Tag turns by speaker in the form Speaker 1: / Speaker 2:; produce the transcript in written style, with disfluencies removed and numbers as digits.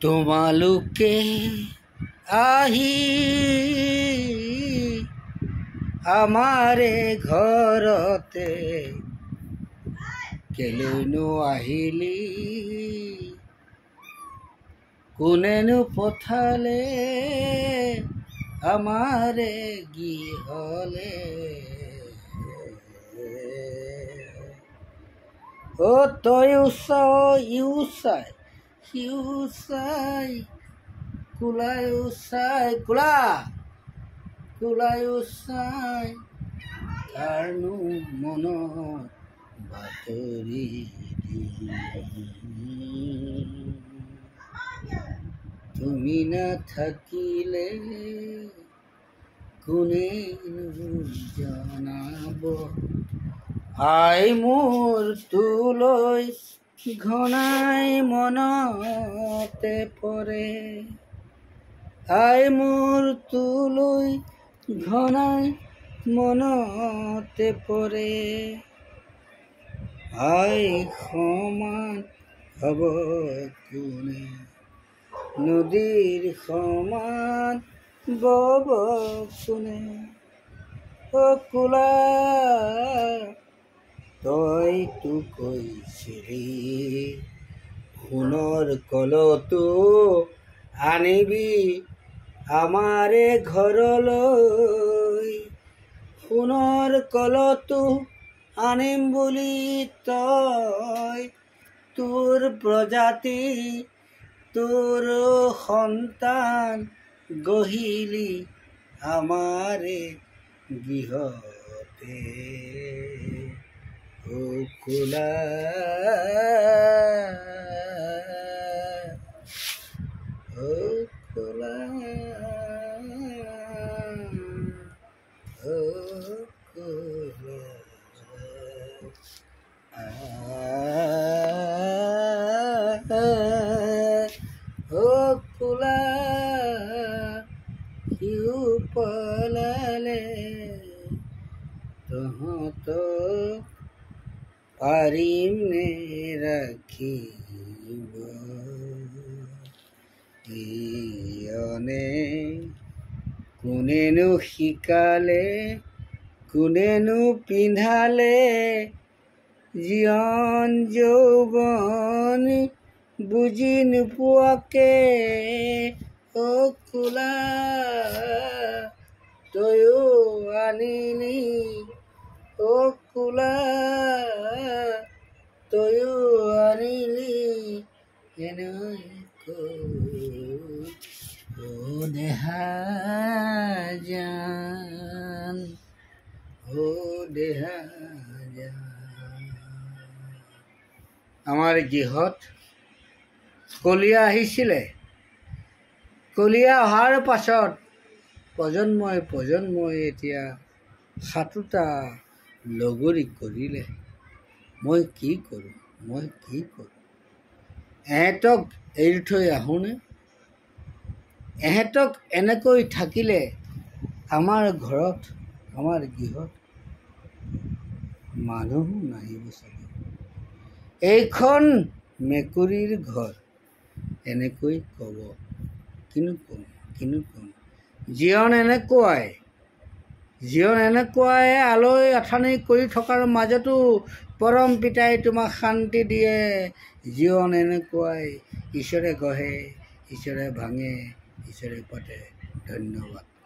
Speaker 1: তোমালোকে আহি আমাৰে ঘৰতে কেলৈনো আহিলি কোনেনো পঠালে আমাৰে গৃহলে অ তয়ো চাও ইও চাই সিও চাই কোলায়ো চাই কোলায়ো চাই কাৰনো মনত বাতৰি তুমি নাথাকিলে কোনেনো জনাব আই মোৰ তোলৈ ঘনাই মনতে পৰে আই মোৰ তোলৈ ঘনাই মনতে পৰে আই সমান হ'ব কোনে নদীৰ সমান বব কোনে অ কোলা তইতো কৈছিলি সোণৰ কলটো আনিবি আমাৰে ঘৰলৈ সোণৰ কলটো আনিম বুলি তই তোৰ প্ৰজাতি তোৰ সন্তান গঢ়িলি আমাৰে গৃহতে ও কোলা ও কোলা ও কোলা ও কোলা সিও পলালে তহঁতক পাৰিম নে ৰাখিব ইয়নে কোনেনো শিকালে কোনেনো পিন্ধালে জীৱন যৌৱন বুজি নোপোৱাকে অ কোলা তয়ো আনিলি অ কোলা তয়ো আনিলি এনেকৈ ও দেহা জান ও দেহা জান আমাৰ গৃহত কলীয়া আহিছিলে কলীয়া অহাৰ পাছত প্ৰজন্মই এতিয়া সাতোটা লগৰী কৰিলে মই কি কৰোঁ এহেঁতক এৰি থৈ আহোঁনে এহেঁতক এনেকৈ থাকিলে আমাৰ ঘৰত আমাৰ গৃহত মানুহো নাহিব চাগে এইখন মেকুৰীৰ ঘৰ এনেকৈ ক'ব কিনো ক'ম জীৱন এনেকুৱাই আলৈ আথানি কৰি থকাৰ মাজতো পৰম পিতাই তোমাক শান্তি দিয়ে জীৱন এনেকুৱাই ঈশ্বৰে গঢ়ে ঈশ্বৰে ভাঙে ঈশ্বৰে পাতে ধন্যবাদ।